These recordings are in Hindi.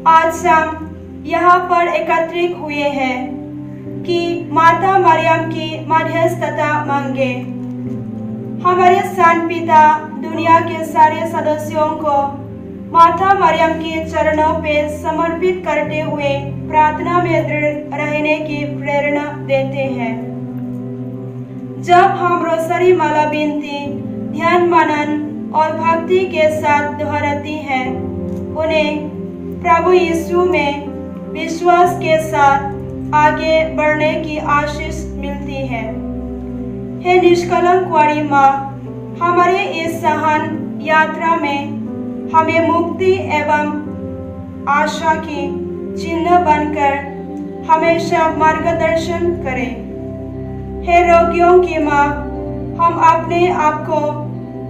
आज हम यहाँ पर एकत्रित हुए हैं कि माता मरियम की मध्यस्थता मांगे। हमारे सान पिता दुनिया के सारे सदस्यों को माता मरियम के चरणों पे समर्पित करते हुए प्रार्थना में दृढ़ रहने की प्रेरणा देते हैं। जब हम रोसरी माला विनती, ध्यान, मनन और भक्ति के साथ दोहराती हैं, उन्हें प्रभु यीशु में विश्वास के साथ आगे बढ़ने की आशीष मिलती है। हे निष्कलंक वाली माँ, हमारे इस सहन यात्रा में हमें मुक्ति एवं आशा की चिन्ह बनकर हमेशा मार्गदर्शन करें। हे रोगियों की माँ, हम अपने आप को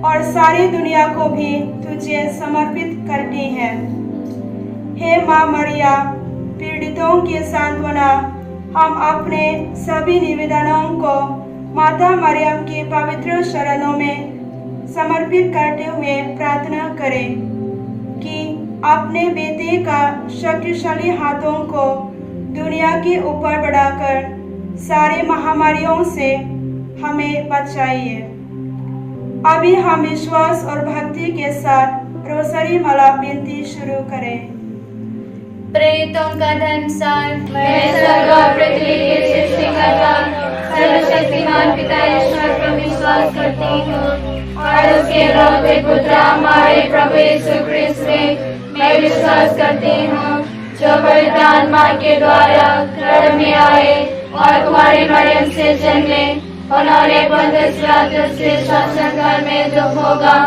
और सारी दुनिया को भी तुझे समर्पित करते हैं। हे माँ मरिया, पीड़ितों की सांत्वना, हम अपने सभी निवेदनों को माता मरियम की पवित्र शरणों में समर्पित करते हुए प्रार्थना करें कि अपने बेटे का शक्तिशाली हाथों को दुनिया के ऊपर बढ़ाकर सारे महामारियों से हमें बचाइए। अभी हम विश्वास और भक्ति के साथ रोसरी माला विनती शुरू करें। प्रेरितों का धर्मसार, मैं स्वर्ग और पृथ्वी के सृष्टिकर्ता सर्वशक्तिमान पिता ईश्वर पर विश्वास करती हूँ और उसके लौटे पुत्र हमारे प्रभु यीशु क्रिस्त में मैं विश्वास करती हूँ, जो पवित्र आत्मा के द्वारा गर्भ में आए और कुमारी मरियम से जन्मे। उन्होंने पंडित पिलातुस के शासनकाल में दुख भोगा,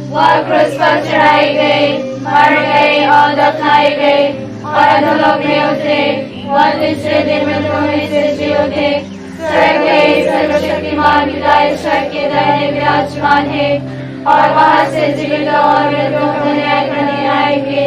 वह क्रूस पर चढ़ाए गए, मर गए और दफनाए गए और अधोलोक में उतरे। वह तीसरे दिन मृतकों में से जी उठे, स्वर्ग गए, सर्वशक्तिमान पिता ईश्वर के दाहिने विराजमान है और वहाँ से जीवितों और मृतकों को न्याय करने आएंगे।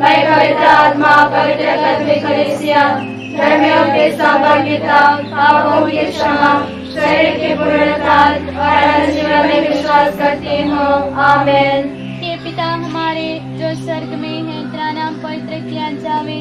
मैं पवित्र आत्मा, पवित्र कैथोलिक कलीसिया, धर्मियों के सहभागिता, पापों की क्षमा, शरीर की पुनरुत्थान और अनंत जीवन में विश्वास करती हूँ। आमीन। हे पिता हमारे जो स्वर्ग में है, तेरा नाम पवित्र किया जावे,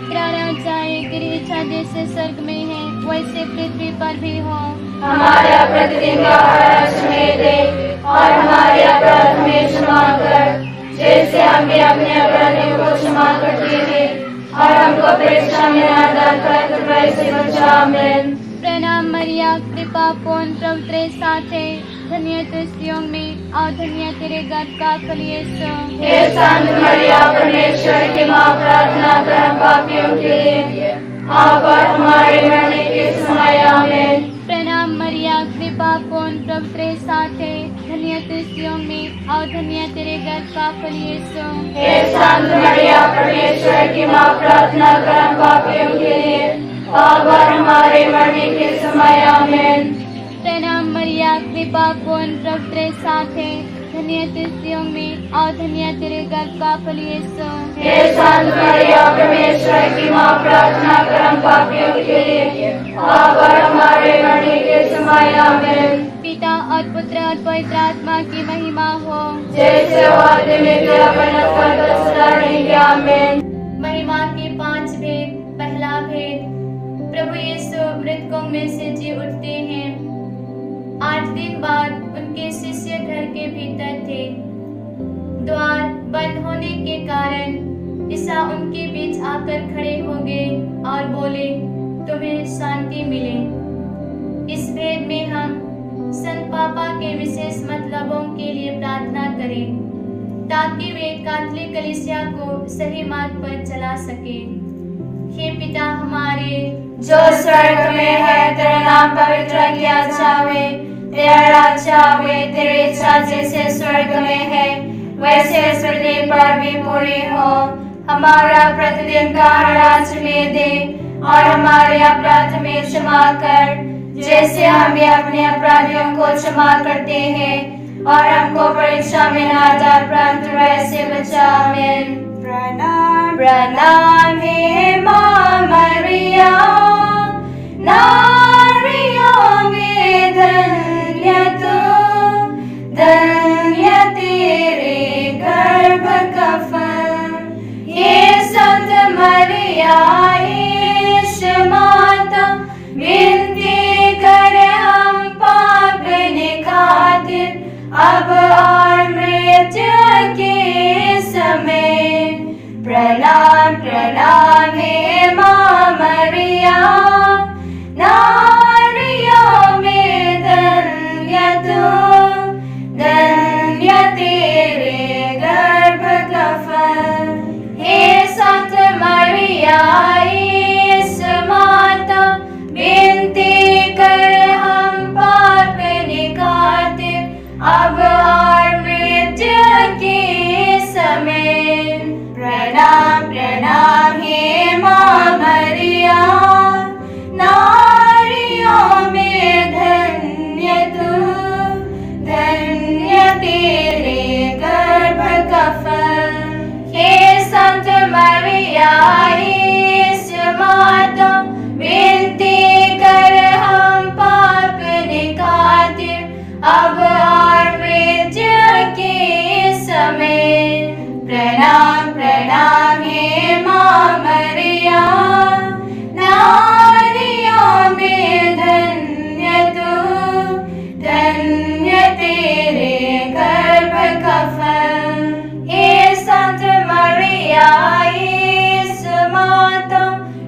तेरा राज्य आए, तेरी इच्छा जैसे स्वर्ग में है वैसे पृथ्वी पर भी हो। हमारा प्रतिदिन का आहार हमें दे और हमारे अपराध हमें क्षमा कर, जैसे हम भी अपने अपराधियों को क्षमा करते हैं, और हमको परीक्षा में न डालकर बुराई से बचा। आमीन। प्रणाम मरिया, कृपा पूर्ण प्रभु तेरे साथ है, धन्य तू स्त्रियों में और धन्य तेरे गर्भ का फल यीशु। हे संत मरिया, परमेश्वर की माँ, प्रार्थना कर हम पापियों के लिए अब और हमारे मरने के समय। आमीन। प्रणाम मरिया, कृपा पूर्ण प्रभु तेरे साथ है, धन्य तू स्त्रियों में और धन्य तेरे गर्भ का फल यीशु। हे संत मरिया, परमेश्वर की माँ, प्रार्थना कर हम पापियों के लिए अब और हमारे मरने के समय। आमीन। प्रणाम मरिया, कृपा पूर्ण प्रभु तेरे साथ है, धन्य तू स्त्रियों में और धन्य तेरे गर्भ का फल यीशु। हे संत मरिया, परमेश्वर की माँ, प्रार्थना कर हम पापियों के लिए अब और हमारे मरने के समय। आमीन। पिता और पुत्र और पवित्र आत्मा की महिमा हो, जैसे वो आदि में तेरा बनत सदा रहेंगे। आमीन। महिमा के 5 भेद। पहला भेद, प्रभु यीशु मृतकों में से जी उठते हैं। 8 दिन बाद उनके शिष्य घर के भीतर थे। द्वार बंद होने के कारण ईसा उनके बीच आकर खड़े हो गए और बोले, तुम्हें शांति मिले। इस भेद में हम संत पापा के विशेष मतलबों के लिए प्रार्थना करें, ताकि वे कैथोलिक कलीसिया को सही मार्ग पर चला सके। हे पिता हमारे जो स्वर्ग में है, तेरा नाम पवित्र किया जावे, तेरा राज्य आवे, तेरी इच्छा जैसे स्वर्ग में है वैसे पृथ्वी पर भी पूरी हो। हमारा प्रतिदिन का आहार आज हमें दे और हमारे अपराध हमें क्षमा कर, जैसे हम भी अपने अपराधियों को क्षमा करते हैं, और हमको परीक्षा में न डाल परंतु बुराई से बचा। आमीन। प्रणाम प्रणाम हे माँ मरिया, नारियों में धन्य तू, धन्य तेरे गर्भ का फल। ये संत मरिया यीशु माता विनती कर हम पापी खातिर अब और मृत्यु के समय। प्रणाम प्रणाम हे माँ मरिया, नारियों में धन्य तू, धन्य तेरे गर्भ का फल। हे संत मरिया यीशु माता विनती कर हम पापी खातिर अब और मृत्यु के समय। प्रणाम प्रणाम हे माँ मरिया, नारियों में धन्य तू, धन्य तेरे गर्भ का फल। हे संत मरिया यीशु माता विनती कर हम पापी खातिर अब और मृत्यु के समय। प्रणाम प्रणाम हे माँ मरिया, नारियों में धन्य तू, धन्य तेरे गर्भ का फल। हे संत मरिया यीशु माता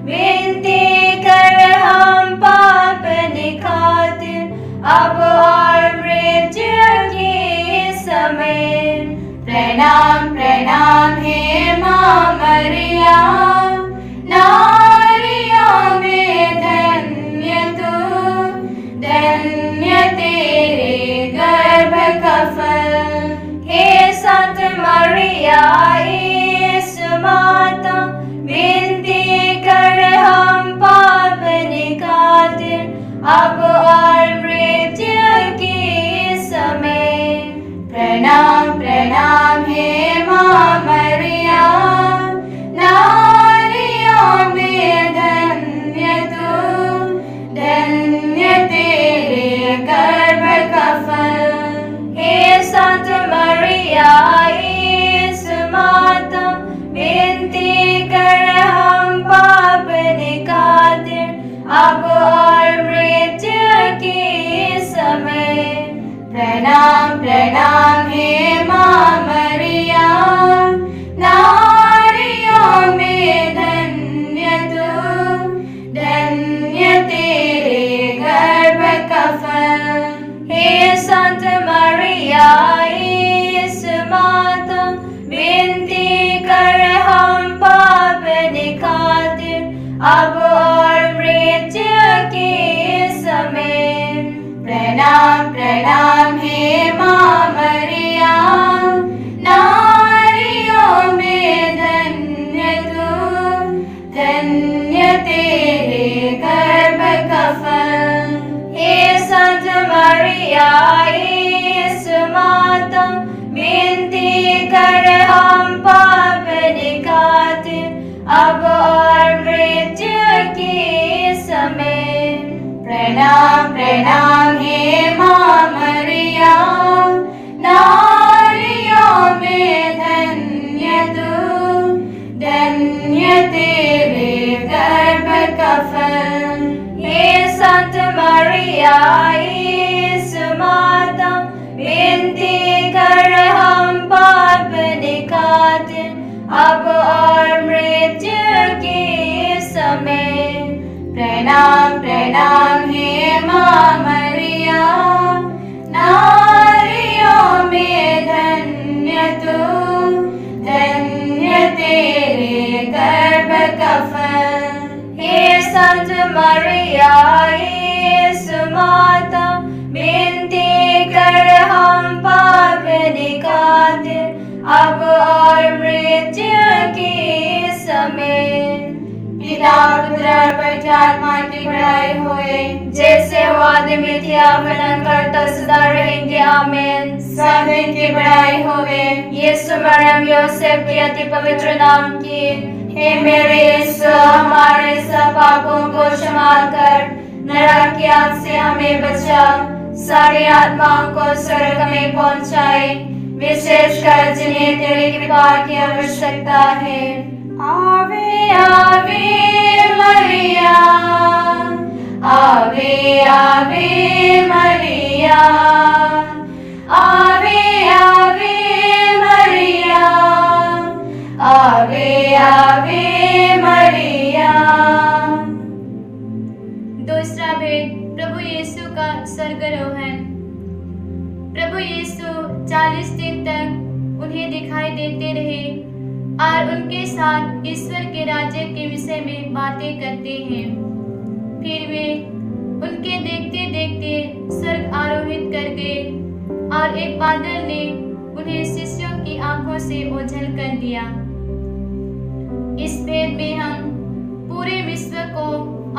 विनती कर हम पापी खातिर अब और मृत्यु के समय। प्रणाम प्रणाम हे माँ मरिया, नारियों में धन्य तू, धन्य तेरे गर्भ का फल। हे संत मरिया यीशु माता विनती कर हम पापी खातिर अब और मृत्यु के समय। प्रणाम प्रणाम हे माँ मरिया, नारियों में धन्य तू, धन्य तेरे गर्भ का फल। हे संत मरिया यीशु माता विनती कर हम पापी खातिर अब और मृत्यु के समय। प्रणाम प्रणाम हे माँ मरिया, नारियों में धन्य तू, धन्य तेरे गर्भ का फल। हे संत मरिया यीशु माता विनती कर हम पापी खातिर अब और मृत्यु के समय। प्रणाम प्रणाम हे माँ मरिया, नारियों में धन्य तू, धन्य तेरे गर्भ का फल। हे संत मरिया यीशु माता विनती कर हम पापी खातिर अब और मृत्यु के समय। प्रणाम प्रणाम हे माँ मरिया, नारियों में धन्य तू, धन्य तेरे गर्भ का फल। हे संत मरिया यीशु माता विनती कर हम पापी खातिर अब और मृत्यु के समय। प्रणाम प्रणाम हे माँ मरिया, नारियों में धन्य तू, धन्य तेरे गर्भ का फल। हे संत मरिया यीशु माता विनती कर हम पापी खातिर अब और मृत्यु के समय। पिता पुत्र पवित्र आत्मा की बड़ाई होए, जैसे वो आदमी थे वरन करता सदा रहेंगे। आमीन। सब की बड़ाई होवे यीशु मरियम योसेफ के अति पवित्र नाम की। हे मेरे यीशु, हमारे सब पापों को क्षमा कर, नरक की आग से हमें बचा, सारी आत्माओं को स्वर्ग में पहुंचाए, विशेषकर जिन्हें तेरी कृपा की आवश्यकता है। आवे आवे आवे आवे मरिया, आवे आवे मरिया, आवे आवे मरिया। दूसरा भेद प्रभु यीशु का स्वर्गारोहण। प्रभु यीशु 40 दिन तक उन्हें दिखाई देते रहे और उनके साथ ईश्वर के राज्य के विषय में बातें करते हैं। फिर वे उनके देखते देखते स्वर्ग आरोहित कर गए और एक बादल ने उन्हें शिष्यों की आंखों से ओझल कर दिया। इस भेद में हम पूरे विश्व को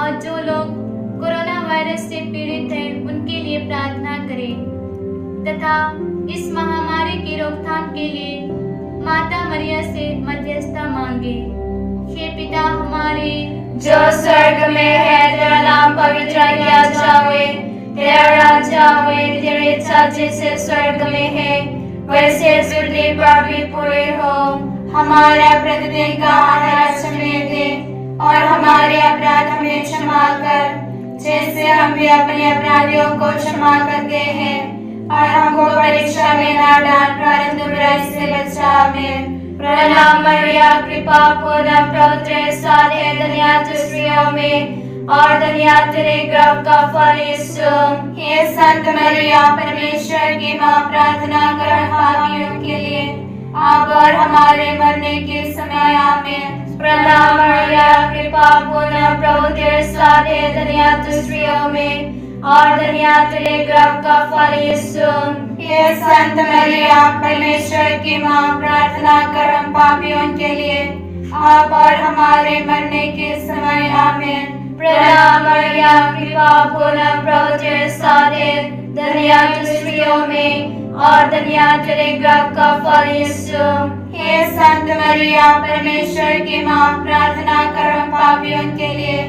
और जो लोग कोरोना वायरस से पीड़ित हैं उनके लिए प्रार्थना करें तथा इस महामारी की रोकथाम के लिए माता मरिया से मध्यस्थता मांगे। हे पिता हमारे जो स्वर्ग में है, तेरा नाम पवित्र किया जाए, तेरा राज्य आवे, तेरी इच्छा जैसे स्वर्ग में है वैसे पृथ्वी पर भी पूरी हो। हमारा प्रतिदिन का आहार हमें दे और हमारे अपराध हमें क्षमा कर जैसे हम भी अपने अपराधियों को क्षमा करते हैं, और हमको परीक्षा में ना डाल परंतु बुराई से बचा। आमीन। प्रणाम मरिया, कृपा पूर्ण प्रभु तेरे साथ है, धन्य तू स्त्रियों में और धन्य तेरे गर्भ का फल यीशु। हे संत मरिया, परमेश्वर की माँ, प्रार्थना कर हम पापियों के लिए अब और हमारे मरने के समय। आमीन। प्रणाम मरिया, कृपा पूर्ण प्रभु तेरे साथ है, धन्य तू स्त्रियों में और धन्य तेरे गर्भ का फल यीशु। हे संत मरिया, परमेश्वर की माँ, प्रार्थना कर हम पापियों के लिए अब और हमारे मरने के समय। आमीन। प्रणाम मरिया, कृपा पूर्ण प्रभु तेरे साथ है, धन्य तू स्त्रियों में और धन्य तेरे गर्भ का फल यीशु। हे संत मरिया, परमेश्वर की माँ, प्रार्थना कर हम पापियों के लिए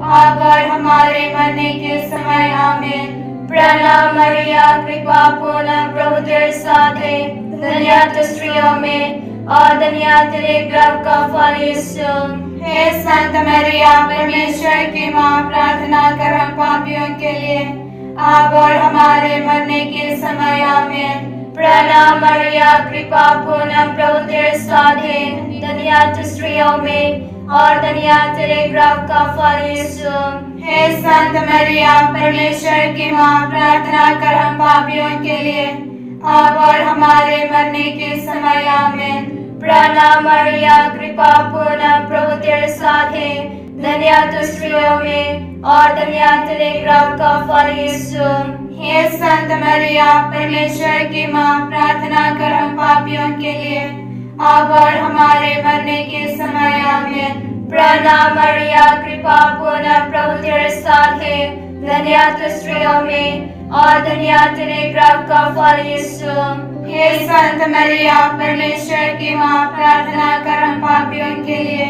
अब और हमारे मरने के समय। आमीन। प्रणाम मरिया, कृपा पूर्ण प्रभु तेरे साथ है, धन्य तू स्त्रियों में और धन्य तेरे गर्भ का फल यीशु। हे संत मरिया, परमेश्वर की माँ, प्रार्थना कर हम पापियों के लिए अब और हमारे मरने के समय। आमीन। प्रणाम मरिया, कृपा पूर्ण प्रभु तेरे साथ है, धन्य तू स्त्रियों में और धन्य तेरे गर्भ का फल यीशु। हे संत मरिया, परमेश्वर की माँ, प्रार्थना कर हम पापियों के लिए अब और हमारे मरने के समय। आमीन। प्रणाम मरिया, कृपा पूर्ण प्रभु तेरे साथ है, धन्य तू स्त्रियों में और धन्य तेरे गर्भ का फल यीशु। हे संत मरिया, परमेश्वर की माँ, प्रार्थना कर हम पापियों के लिए अब और हमारे मरने के समय। आमीन। प्रणाम मरिया, कृपा पूर्ण प्रभु तेरे साथ है, धन्य तू स्त्रियों में और धन्य तेरे गर्भ का फल यीशु। हे संत मरिया, परमेश्वर की माँ, प्रार्थना कर हम पापियों के लिए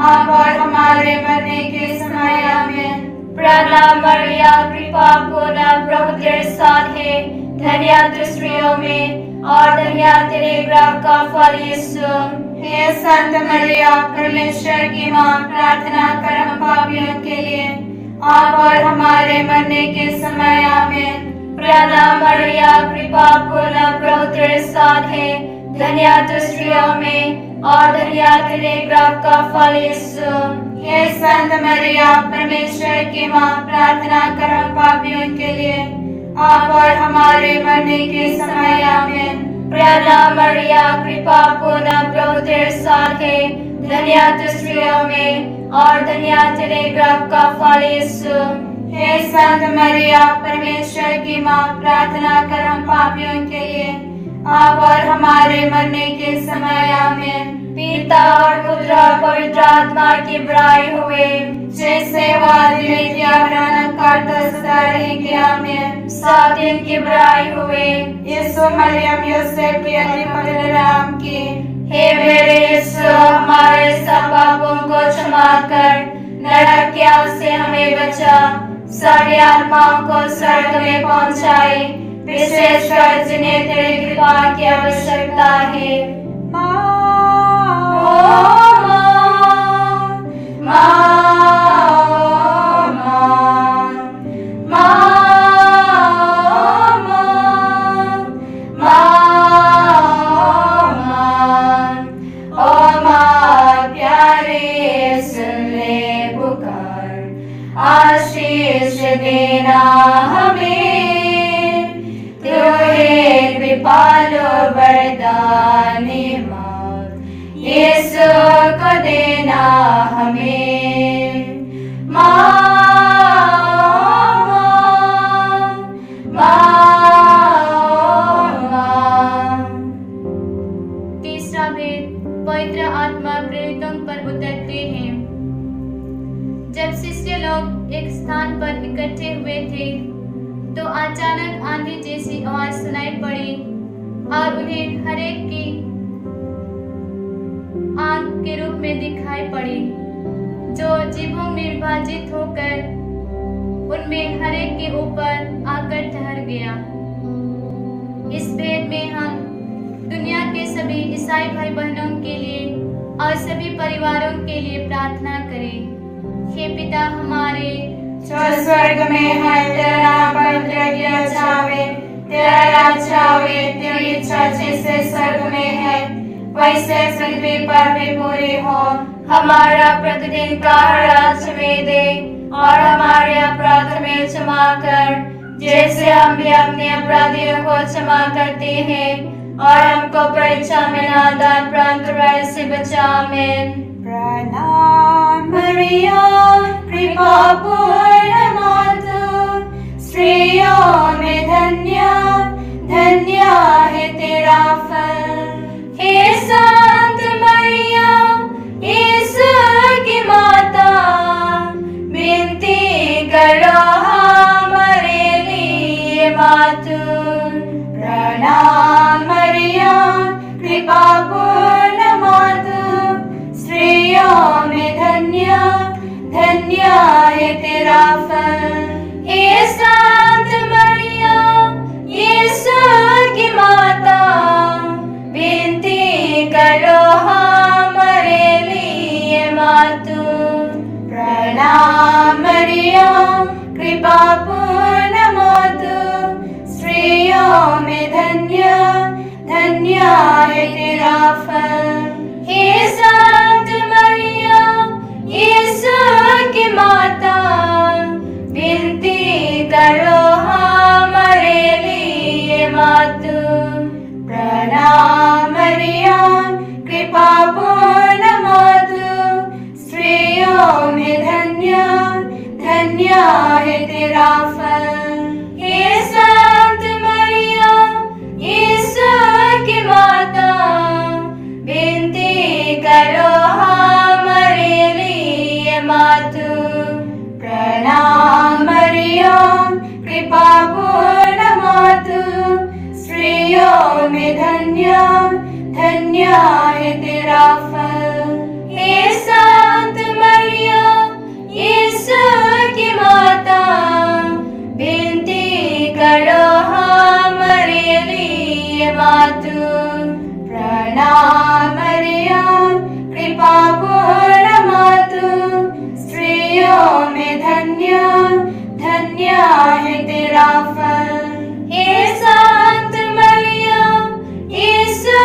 अब और हमारे मरने के समय। आमीन। प्रणाम मरिया, कृपा पूर्ण प्रभु तेरे साथ है, धन्य तू स्त्रियों में और धन्य तेरे गर्भ का फल यीशु। हे संत मरिया, परमेश्वर की माँ, प्रार्थना कर हम पापियों के लिए अब और हमारे मरने के समय। आमीन। प्रणाम मरिया, कृपा पूर्ण प्रभु तेरे साथ है, धन्य तू स्त्रियों में और धन्य तेरे गर्भ का फल यीशु। हे संत मरिया, परमेश्वर की माँ, प्रार्थना कर हम पापियों के लिए अब और हमारे मरने के समय। आमीन। प्रणाम मरिया, कृपा पूर्ण प्रभु तेरे साथ है, धन्य तू स्त्रियों में और धन्य तेरे गर्भ का फल यीशु। हे संत मरिया, परमेश्वर की माँ, प्रार्थना कर हम पापियों के लिए अब और हमारे मरने के समय। आमीन। पिता और पुत्र और पवित्र आत्मा की बड़ाई हुए, जैसे वो आदि में किया भयानक करता सदा रहेगी। आमीन। 7 दिन की बड़ाई हुए। यीशु मरियम यूसुफ की अति पवित्र नाम की। हे मेरे यीशु, हमारे सब पापों को क्षमा कर नरक की आग से हमें बचा, सारी आत्माओं को स्वर्ग में पहुंचाई, विशेषकर जिन्हें तेरी कृपा की आवश्यकता है। आशीष देना हमें, तू है कृपालु वरदानी माँ, यीशु को देना हमें। माँ तीसरा भेद, पवित्र आत्मा प्रेरितों पर उतरते हैं। जब शिष्य लोग एक स्थान पर इकट्ठे हुए थे तो अचानक आंधी जैसी आवाज सुनाई पड़ी और उन्हें हरेक की आग के रूप में दिखाई पड़ी, जो जीभों में विभाजित होकर उनमें हरेक के ऊपर आकर ठहर गया। इस भेद में हम दुनिया के सभी ईसाई भाई बहनों के लिए और सभी परिवारों के लिए प्रार्थना करें। हे पिता हमारे जो स्वर्ग में है, तेरा नाम पवित्र किया जावे, तेरा राज्य आवे, तेरी इच्छा जैसे स्वर्ग में है वैसे पृथ्वी पर भी पूरी हो। हमारा प्रतिदिन का आहार हमें दे और हमारे अपराध में क्षमा कर, जैसे हम भी अपने अपराधियों को क्षमा करते हैं, और हमको परीक्षा में ना डाल परंतु बुराई से बचा। आमीन। प्रणाम मरिया, कृपा पूर्ण माता, स्त्रियों में धन्य धन्य है तेरा फल। हे संत मरिया, यीशु की माता, विनती करो हमारे लिए मातु। प्रणाम मरिया, कृपा पूर्ण माता, स्त्रियों में धन्य धन्य है तेरा फल। हे संत मरिया, यीशु की माता, विनती करो हमारे लिए मातु। प्रणाम मरिया, कृपा पूर्ण माता, स्त्रियों में धन्य धन्य है तेरा फल। हे संत मरिया, यीशु की माता, विनती करो हमारे लिए मातु। प्रणाम मरिया, कृपा पूर्ण माता, स्त्रियों में धन्य धन्य है तेरा फल। हे संत मरिया, यीशु की माता, विनती करो हमारे लिए मातु। प्रणाम मरिया, कृपा पूर्ण माता, स्त्रियों में धन्य धन्य है तेरा फल। हे संत मरिया, यीशु की माता, विनती करो हमारे लिए मातु। प्रणाम मरिया, कृपा पूर्ण माता, स्त्रियों में धन्य धन्य है तेरा फल। हे संत मरिया, यीशु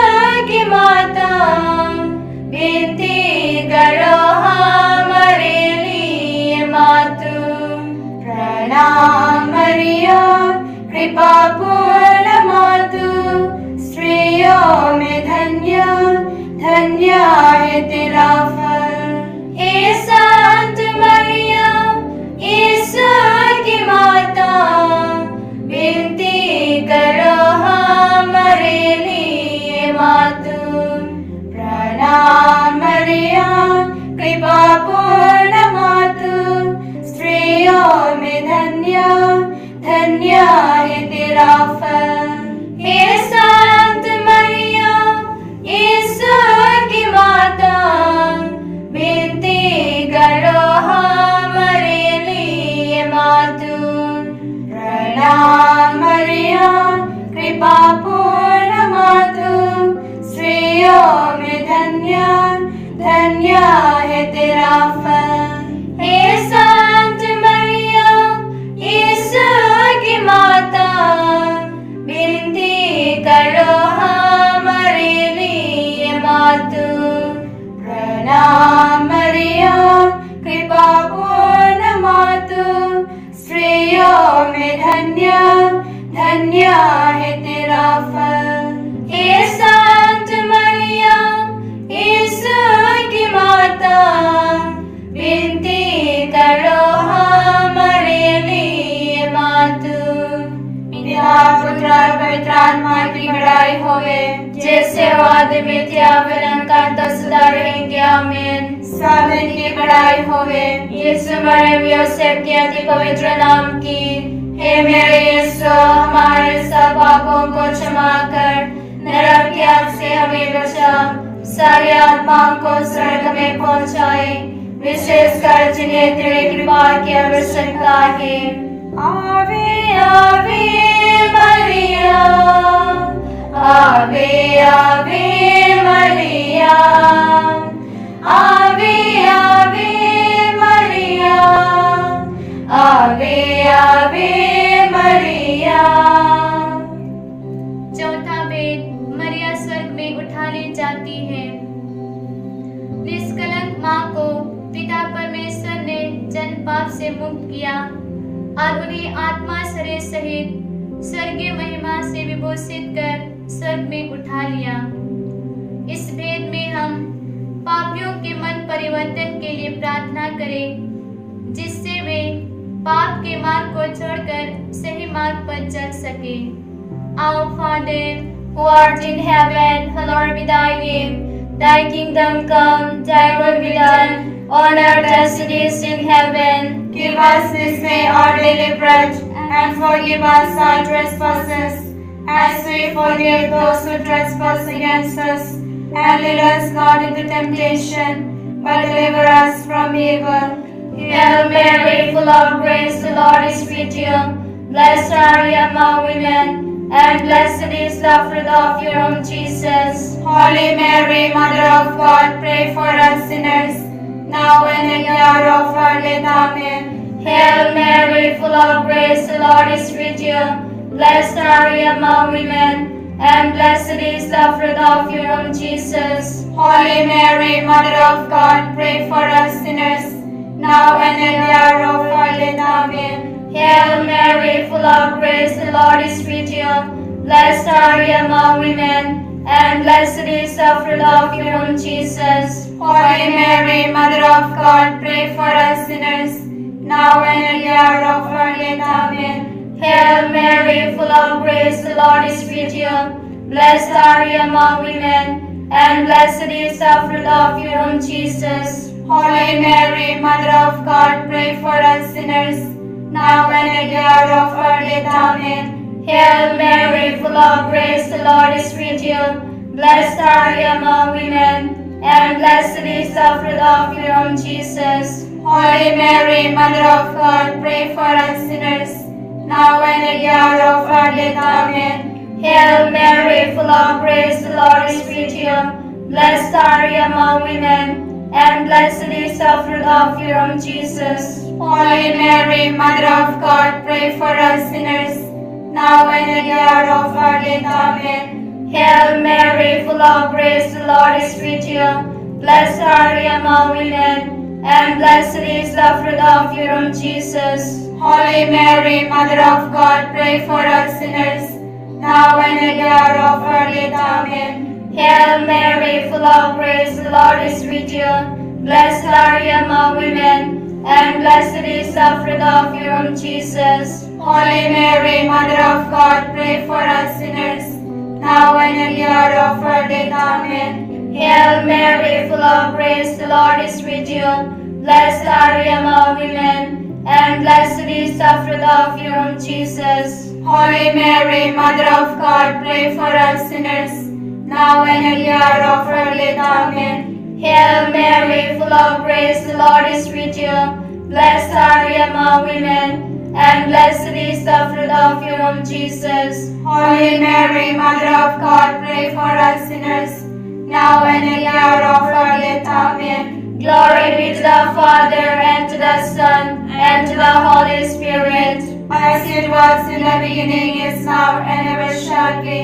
की माता, विनती करो हमारे लिए मातु। प्रणाम मरिया, कृपा पूर्ण माता, स्त्रियों में धन्य धन्य है तेरा फल। हे संत मरिया, यीशु की माता, विनती करो हमारे लिए मातु। प्रणाम मरिया, कृपा पूर्ण माता, स्त्रियों में धन्य धन्य है तेरा फल। हे संत मरिया, यीशु की माता, विनती करो हमारे लिए मातु। प्रणाम मरिया, कृपा पूर्ण माता, स्त्रियों में धन्य धन्य है तेरा फल। हे संत मरिया, यीशु की माता, विनती करो हमारे लिए मातु। प्रणाम मरिया, कृपा पूर्ण माता, जैसे वो आदि में थे अब निरंकार तो सदा रहेंगे। आमीन। सावन की बढ़ाई होवे। यीशु मरियम योसेफ के अति पवित्र नाम की। हे मेरे यीशु, हमारे सब पापों को क्षमा कर, नरक की आग से हमें बचा, सारी आत्माओं को स्वर्ग में पहुंचाए, विशेषकर जिन्हें तेरी कृपा की आवश्यकता है। आवे आवे मरिया, आवे आवे मरिया, आवे आवे मरिया, आवे आवे मरिया। चौथा भेद, मरिया स्वर्ग में उठा ली जाती है। निष्कलंक माँ को पिता परमेश्वर ने जन्म पाप से मुक्त किया और उन्हें आत्मा शरीर सहित स्वर्गीय महिमा से विभूषित कर स्वर्ग में उठा लिया। इस भेद में हम पापियों के मन परिवर्तन के लिए प्रार्थना करें, जिससे वे पाप के मार्ग को छोड़कर सही मार्ग पर चल सके। Our Father, who art in heaven, hallowed be thy name. Thy kingdom come, thy will be done, on earth as it is in heaven. Give us this day our daily bread, and forgive us our trespasses, as we forgive those who trespass against us. And lead us not into temptation, but deliver us from evil. Hail Mary, full of grace, the Lord is with you. Blessed are you among women, and blessed is the fruit of your womb, Jesus. Holy Mary, Mother of God, pray for us sinners, now and at the hour of our death. Amen. Hail Mary, full of grace, the Lord is with you. Blessed are you among women, and blessed is the fruit of your womb, Jesus. Holy Mary, Mother of God, pray for us sinners, now and at the hour of our death. Amen. Hail Mary, full of grace, the Lord is with you. Blessed are you among women, and blessed is the fruit of your womb, Jesus. Holy Mary, Mother of God, pray for us sinners, now and at the hour of our death. Amen. Hail Mary, full of grace, the Lord is with you. Blessed are you among women, and blessed is the fruit of your womb, Jesus. Holy Mary, Mother of God, pray for us sinners, now and at the hour of our death. Amen. Hail Mary, full of grace, the Lord is with you. Blessed are you among women, and blessed is the fruit of your womb, Jesus. Holy Mary, Mother of God, pray for us sinners, now and at the hour of our death. Amen. Hail Mary, full of grace, the Lord is with you. Blessed are you among women, and blessed is the fruit of your womb, Jesus. Holy Mary, Mother of God, pray for us sinners, now and at the hour of our death. Amen. Hail Mary, full of grace, the Lord is with you. Blessed are you among women, and blessed is the fruit of your womb, Jesus. Holy Mary, Mother of God, pray for us sinners, now and at the hour of our death. Amen. Hail Mary, full of grace, the Lord is with you. Blessed are you among women, and blessed is the fruit of your womb, Jesus. Holy Mary, Mother of God, pray for us sinners, now and at the hour of our death. Amen. Hail Mary, full of grace, the Lord is with you. Blessed are you among women, and blessed is the fruit of your womb, Jesus. Holy Mary, Mother of God, pray for us sinners, now and at the hour of our death. Amen. Hail Mary, full of grace, the Lord is with you. Blessed are you among women, and blessed is the fruit of your womb, Jesus. Holy Mary, Mother of God, pray for us sinners, now and at the hour of our death. Amen. Glory be to the Father, and to the Son, and to the Holy Spirit. As it was in the beginning, is now, and ever shall be,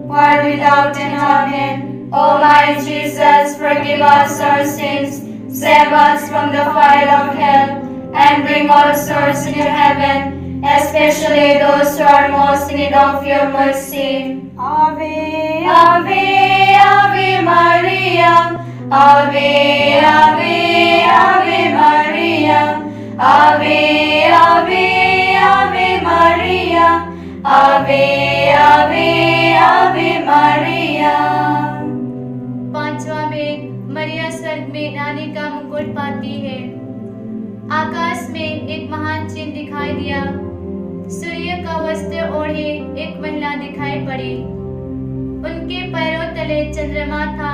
world without end. Amen. O my Jesus, forgive us our sins, save us from the fire of hell, and bring all souls into heaven, especially those who are most in need of your mercy. Ave, Ave, Ave Maria, Ave, Ave, Ave Maria, Ave, Ave, Ave Maria, आवे आवे आवे मारिया। पांचवा भेद, मरिया स्वर्ग में रानी का मुकुट पाती है। आकाश में एक महान चिन्ह दिखाई दिया। सूर्य का वस्त्र ओढ़े एक महिला दिखाई पड़ी। उनके पैरों तले चंद्रमा था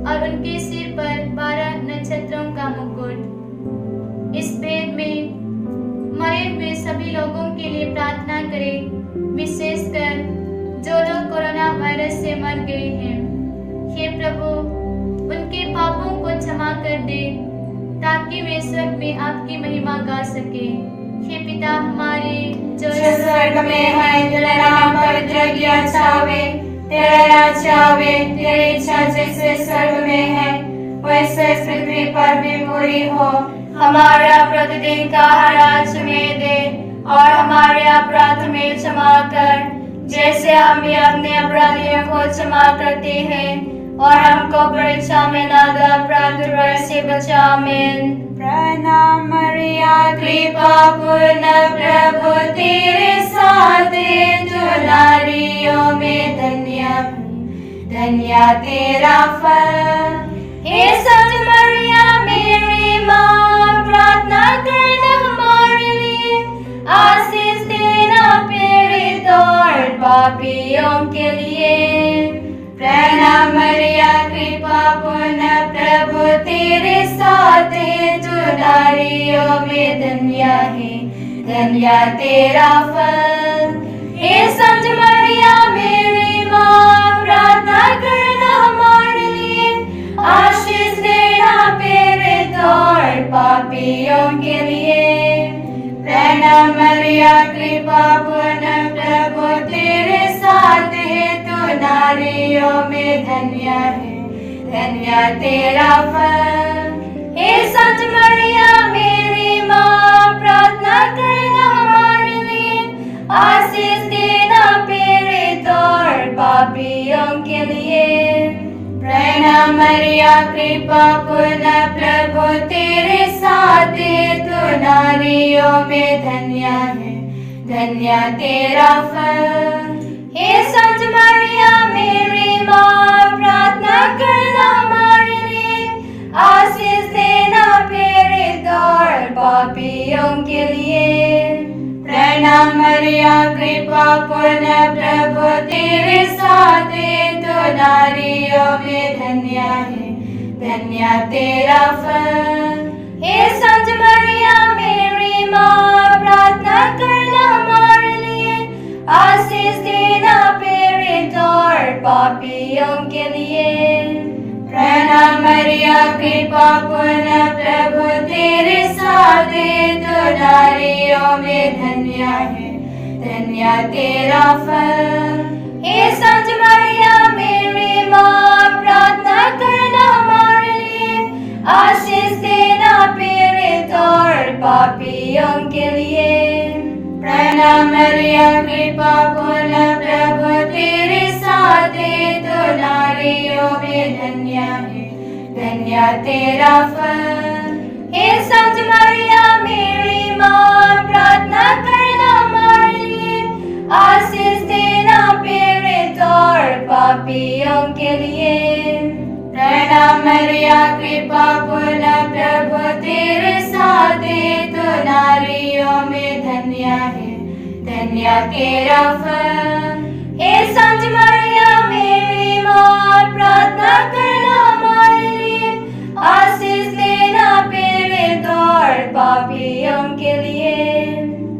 और उनके सिर पर 12 नक्षत्रों का मुकुट। इस भेद में मरे हुए सभी लोगों के लिए प्रार्थना करें, विशेषकर जो लोग कोरोना वायरस से मर गए हैं। हे प्रभु, उनके पापों को क्षमा कर दे ताकि वे स्वर्ग में आपकी महिमा गा सके। हे पिता हमारे जो स्वर्ग में है, तेरा नाम पवित्र किया जावे, तेरा राज्य आवे, तेरी इच्छा जैसे स्वर्ग में है वैसे पृथ्वी पर भी पूरी हो। हमारा प्रतिदिन का आहार आज हमें दे और हमारे अपराध में क्षमा कर, जैसे हम भी अपने अपराधियों को क्षमा करते हैं, और हमको परीक्षा में न डाल, परंतु से बचा। आमीन। प्रणाम मरिया, कृपा पूर्ण प्रभु तेरे साथ है, तू नारियों में धन्य तेरा फल। हे सच मरिया मेरी माँ, प्रार्थना करना हमारे लिए, आशीष देना पीड़ित और पापियों के लिए। प्रणाम मरिया, कृपा पूर्ण प्रभु तेरे साथ है, तू नारियों में धन्य तेरा फल। हे सच मरिया मेरी माँ, प्रार्थना करना हमारे लिए, आशीष देना पीड़ित और पापियों के लिए। प्रणाम मरिया, कृपा पूर्ण प्रभु तेरे साथ है, तू नारियों में धन्य तेरा फल। हे सच मरिया मेरी माँ, प्रार्थना करना हमारे लिए, आशीष देना पीड़ित और पापियों के लिए। प्रणाम मरिया, कृपा पूर्ण प्रभु तेरे साथ है, तू नारियों में धन्य तेरा फल। हे सच मरिया मेरी माँ, प्रार्थना करना हमारे लिए, आशीष देना पीड़ित और पापियों के लिए। प्रणाम मरिया, कृपा पूर्ण प्रभु तेरे साथ है, तू नारियों में धन्य तेरा फल। हे सच मरिया मेरी माँ, प्रार्थना करना हमारे लिए, आशीष देना पीड़ित और पापियों के लिए। प्रणाम मरिया, कृपा पूर्ण प्रभु तेरे साथ है, तू नारियों में धन्य तेरा फल। हे सच मरिया मेरी माँ, प्रार्थना करना हमारे लिए, आशीष देना पीड़ित और पापियों के लिए। प्रणाम मरिया, कृपा पूर्ण प्रभु तेरे साथ है, तू नारियों में धन्य तेरा फल। हे सच मरिया मेरी माँ, प्रार्थना करना हमारे लिए, आशीष देना पीड़ित और पापियों के लिए। प्रणाम मरिया, कृपा पूर्ण प्रभु तेरे साथ है, तू नारियों में धन्य तेरा फल। हे सच मरिया मेरी माँ, प्रार्थना करना हमारे लिए, आशीष देना पीड़ित और पापियों के लिए।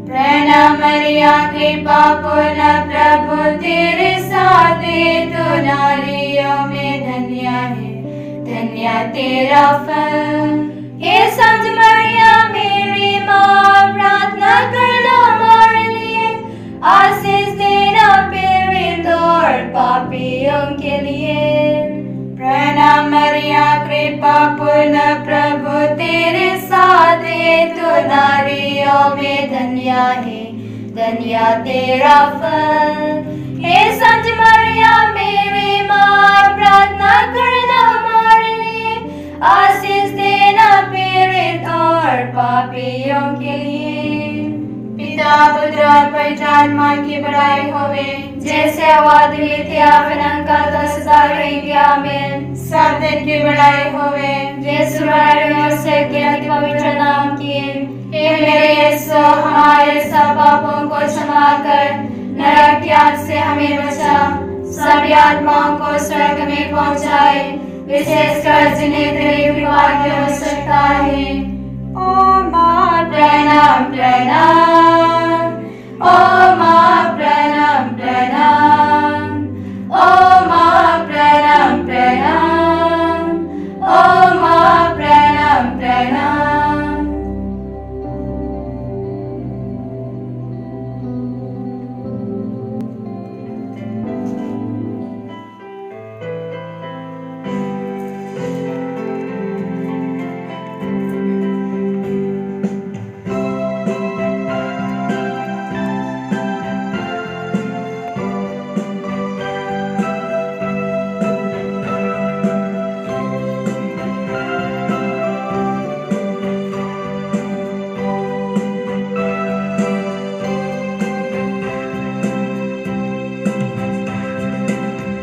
प्रणाम मरिया, कृपा पूर्ण प्रभु तेरे साथ है, तू नारियों में धन्य तेरा फल। हे सच मरिया मेरी माँ, प्रार्थना करना हमारे लिए, आशीष देना पीड़ित और पापियों के लिए। प्रणाम मरिया, कृपा पूर्ण प्रभु तेरे साथ है, तू नारियों में धन्य तेरा फल। हे सच मरिया मेरी माँ, प्रार्थना करना हमारे लिए, आशीष देना पीड़ित और पापियों के लिए। पिता पुत्र और पवित्र आत्मा की बड़ाई होवे, जैसे वादली थे आपन का 10,000 रहेंगे। आमीन। सब दिन की बड़ाई होवे, यीशु से के अति पवित्र नाम की, हे मेरे यीशु, हमारे सब पापों को क्षमा कर, नरक की आग से हमें बचा, सभी आत्माओं को स्वर्ग में पहुंचाए, विशेषकर जिन्हें तेरी कृपा की आवश्यकता है। ओ माँ प्रणाम प्रणाम, ओ माँ प्रणाम प्रणाम, ओ माँ प्रणाम प्रणाम, ओ माँ प्रणाम प्रणाम।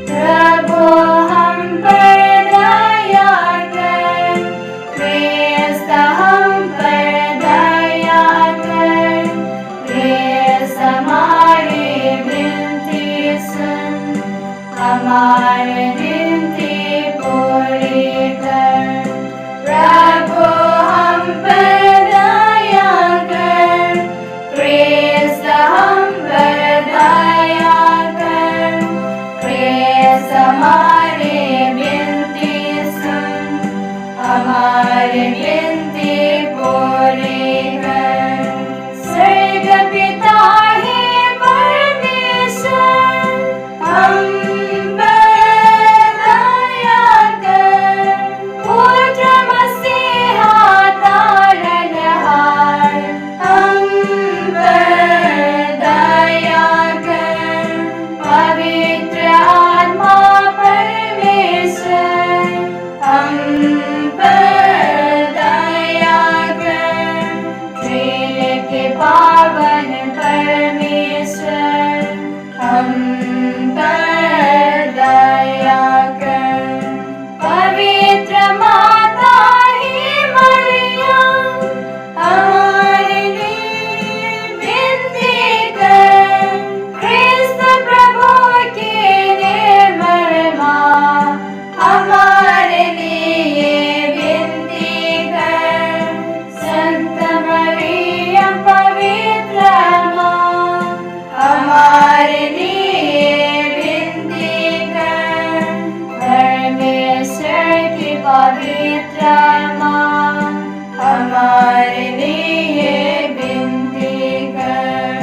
प्रभु हम पर दया कर, क्रिस्त हम पर दया कर, क्रिस्त हमारी विनती सुन, हमारी विनती पूरी कर। प्रभु हम पर दया कर, क्रिस्त हम पर दया कर, क्रिस्त हमारी विनती सुन, हमारी विनती पूरी कर। स्वर्ग पिता है परमेश्वर, हम पर दया कर। पुत्र मसीहा तारनहार, हम पर दया कर। पवित्र आत्मा परमेश्वर, हम पर दया कर। त्रिलोकी पावन परमेश्वर, हम पर दया कर। पवित्र माता ही मरियम, हमारे लिए विनती कर। क्रिस्त प्रभु की निर्मल माँ, हमारे लिए विनती कर। संत मरियम पवित्र माँ, हमारे लिए विनती कर। परमेश्वर की पवित्र माँ, हमारे लिए विनती कर।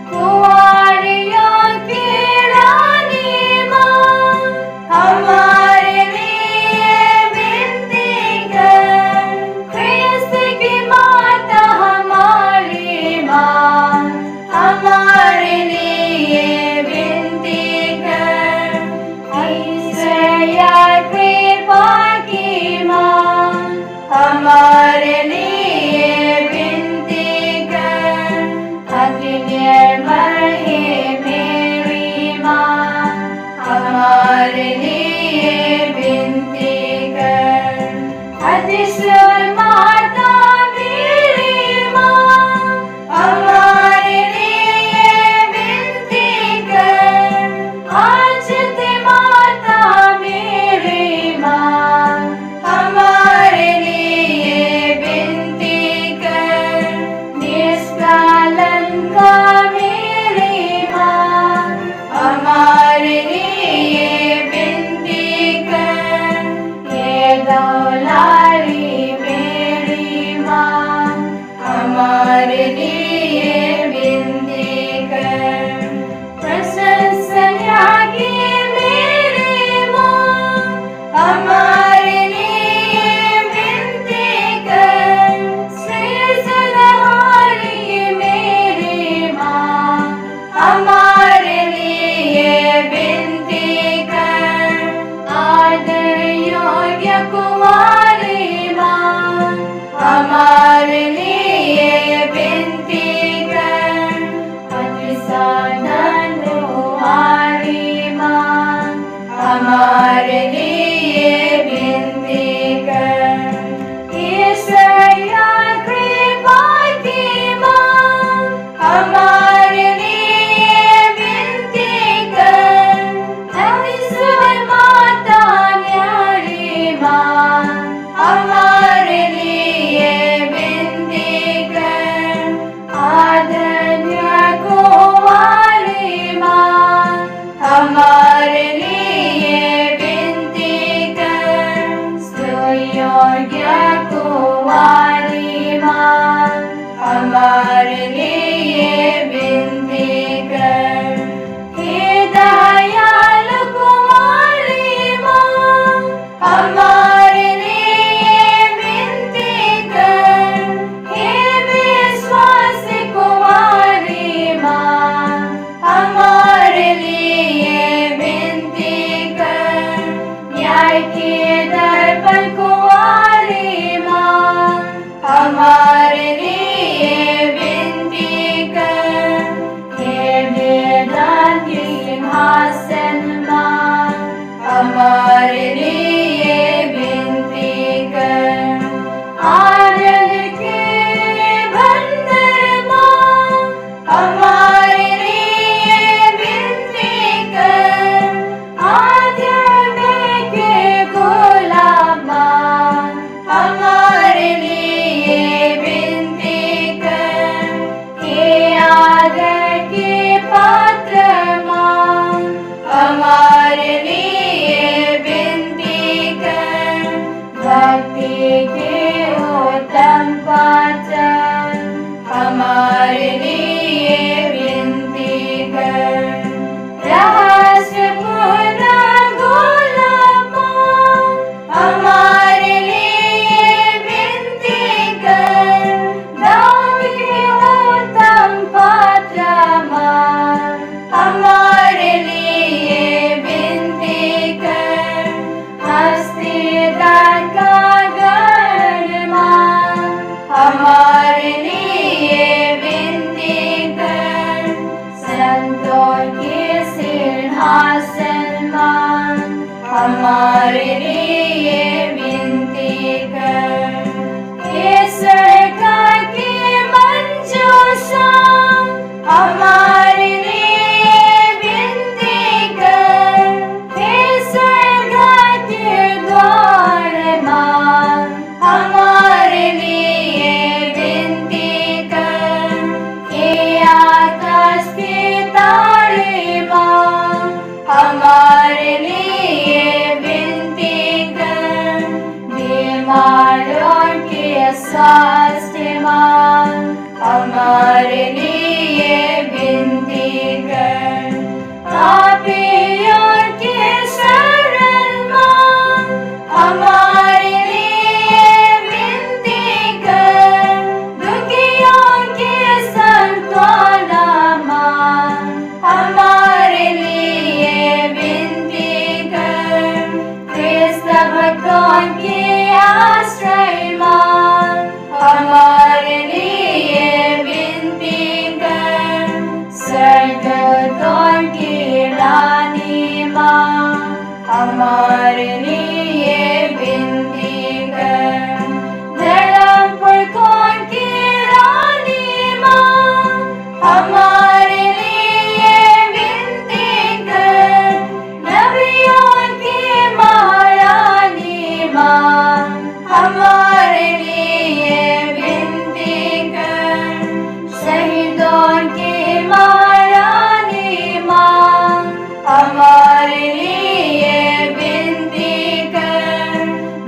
कुंवारियों की रानी माँ, हमारे लिए विनती कर। क्रिस्त की माता हमारी माँ, हमारे लिए विनती कर। ईश्वरीय कृपा की माँ, हमारे लिए विनती कर। अति निर्मल है मेरी माँ, हमारे लिए विनती कर। अतिशय माता मेरी माँ, हमारे लिए विनती कर। अचित माता मेरी माँ, हमारे लिए विनती कर। निष्कलंका मेरी माँ, हमारे लिए विनती कर। ये दुलारी मेरी माँ, हमारे लिए विनती कर। प्रशंसनीय की मेरी माँ, हमारे लिए विनती कर। सृजनहारी मेरी माँ, हमारे लिए विनती कर। आदर योग्य कुमारी माँ, हमारे लिए विनती पात्र हमारे लिए विनती कर। रहस्यपूर्ण गोलमा हमारे लिए विनती कर। दाऊद के उत्तम पात्र हमारे लिए विनती कर। हस्तिदार का गढ़ हमारे लिए विनती कर। संतों के सिंहासन हमारे लिए विनती कर। हे सरकार के मंजूसा हमारे लिए विनती कर। हे सरकार के द्वार हमारे लिए विनती कर। हे आकाश के तारे हमारे लिए विनती कर। बीमारों के स्वास्थ्य हमारे लिए विनती कर। पापियों के शरण हमारे लिए विनती कर। दुखियों के सांत्वना हमारे लिए विनती कर। ख्रिस्त भक्तों के आश्रय हमारे लिए विनती कर। स्वर्गदूतों की रानी हमारे लिए विनती कर। धर्मपुरखों की रानी हमारे लिए विनती कर। नबियों की महारानी हमारे लिए विनती कर। शहीदों की महारानी हमारे लिए विनती कर।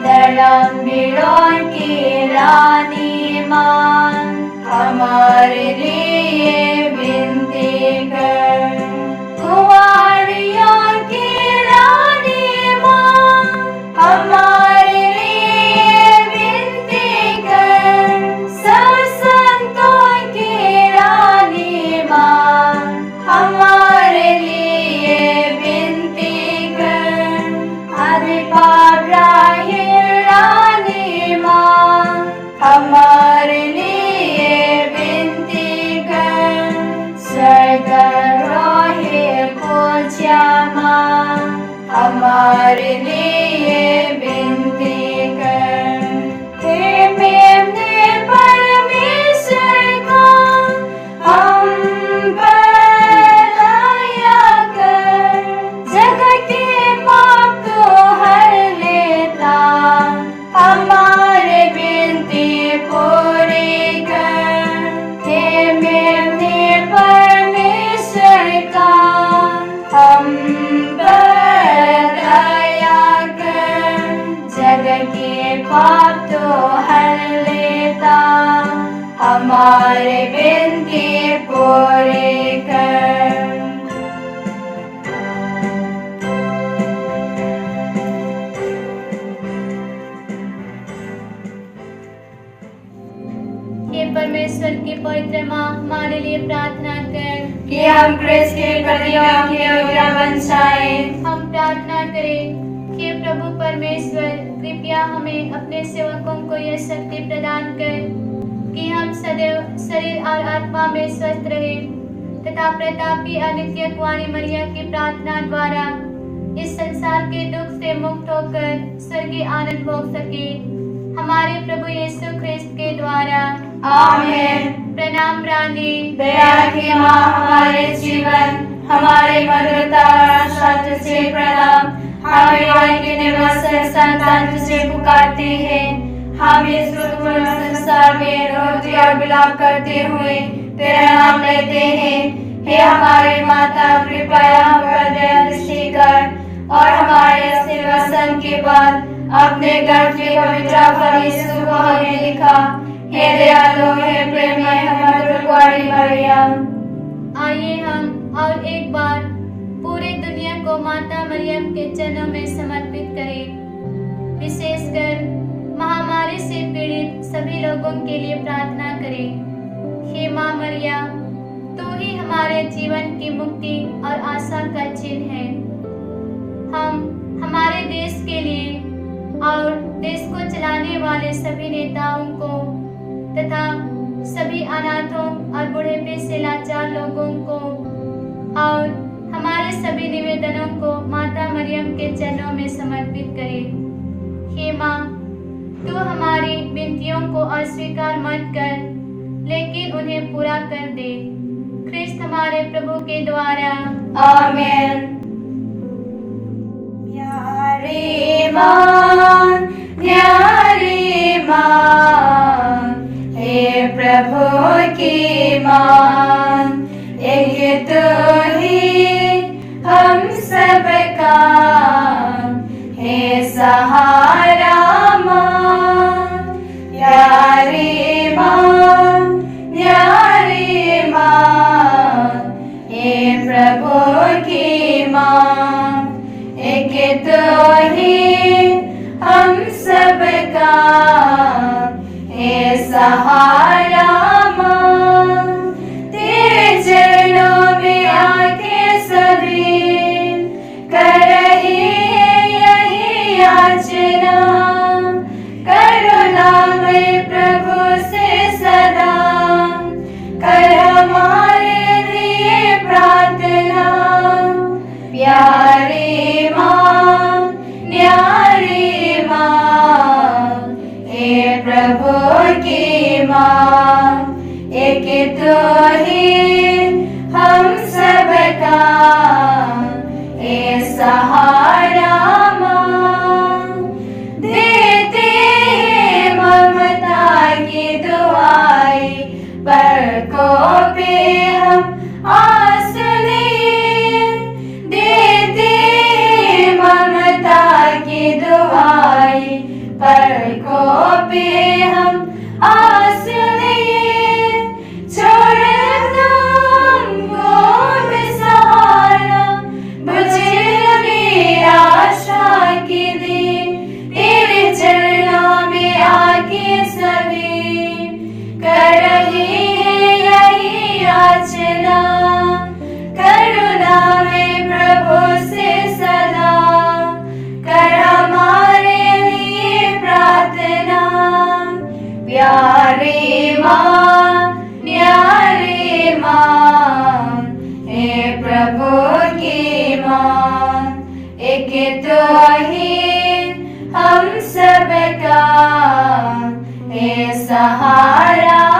धर्मवीरों की रानी हमारे लिए विनती कर। कुंवारियों की रानी हमारे लिए विनती कर। सब संतों की रानी हमारे लिए विनती कर। आदि पावराही रानी हमारे लिए विनती कर। स्वर्गारोही पूज्या हमारे लिए विनती कर। हे मेमने परमेश्वर को हम पर दया कर। जगत के पाप तो हर लेता हमारे विनती पूरी कर। हे मेमने परमेश्वर का हम पर दया कर। जगत के पाप तो हर लेता हमारे विनती पूरी कर। हे परमेश्वर के पवित्र माँ हमारे लिए प्रार्थना कर कि हम क्रिस्त के प्रतिज्ञा के योग्य बन जाएं। हम प्रार्थना करें कि प्रभु परमेश्वर कृपया हमें अपने सेवकों को यह शक्ति प्रदान कर कि हम सदैव शरीर और आत्मा में स्वस्थ रहे तथा प्रतापी आदित्य कुंवारी मरिया की प्रार्थना द्वारा इस संसार के दुख से मुक्त होकर स्वर्गीय आनंद भोग सके। हमारे प्रभु यीशु ख्रिस्त के द्वारा आमीन। प्रणाम रानी दया की माँ हमारे जीवन हमारे मधुरता और शांति से प्रणाम। हमारे के निवासी संतान तुझे पुकारते हैं। हम इस दुखपूर्ण संसार में रोते और विलाप करते हुए तेरा नाम लेते हैं। हे हमारे माता कृपया हम पर दया दृष्टि कर और हमारे अस्थिर के बाद अपने गर्भ के पवित्र फल यीशु को हमें दिखा। हे दयालु, हे प्रेममय, मधुर कुंवारी मरियम। आइए हम और एक बार पूरी दुनिया को माता मरियम के चरणों में समर्पित करें। विशेषकर महामारी से पीड़ित सभी लोगों के लिए प्रार्थना करें। हे माँ मरिया, तू ही हमारे जीवन की मुक्ति और आशा का चिन्ह है। हम हमारे देश के लिए और देश को चलाने वाले सभी नेताओं को तथा सभी अनाथों और बुढ़ेपे से लाचार लोगों को और हमारे सभी निवेदनों को माता मरियम के चरणों में समर्पित करें। हे माँ, तू हमारी विनतियों को अस्वीकार मत कर, लेकिन उन्हें पूरा कर दे। ख्रिस्त हमारे प्रभु के द्वारा। आमीन। न्यारी माँ, न्यारी माँ, हे प्रभु की माँ, एक तू ही हम सबका हे सहारा माँ। न्यारी माँ, न्यारी माँ, हे प्रभु की माँ, एक तो ही हम सबका हे सहारा माँ। तेरे चरणों में आके सभी कर रही यही याचना। करुणामय प्रभु से सदा कर हमारे लिए प्रार्थना। प्यारी माँ, न्यारी माँ, हे प्रभु की माँ, एक तो ही हम सबका हे सहारा माँ। देते हैं ममता की दुआई, पलकों पे हम आंसू लिए। देते हैं ममता की दुआई, पलकों पे हम आंसू लिए। छोड़ तुमको बेसहारा, मुझे निराशा की दी। तेरे चरणों में आके सभी कर रही है यही याचना। करुणा में प्रभु से सदा कर हमारे लिए प्रार्थना। प्यारी माँ, न्यारी माँ, हे प्रभु की माँ, एक तो ही हम सबका हे सहारा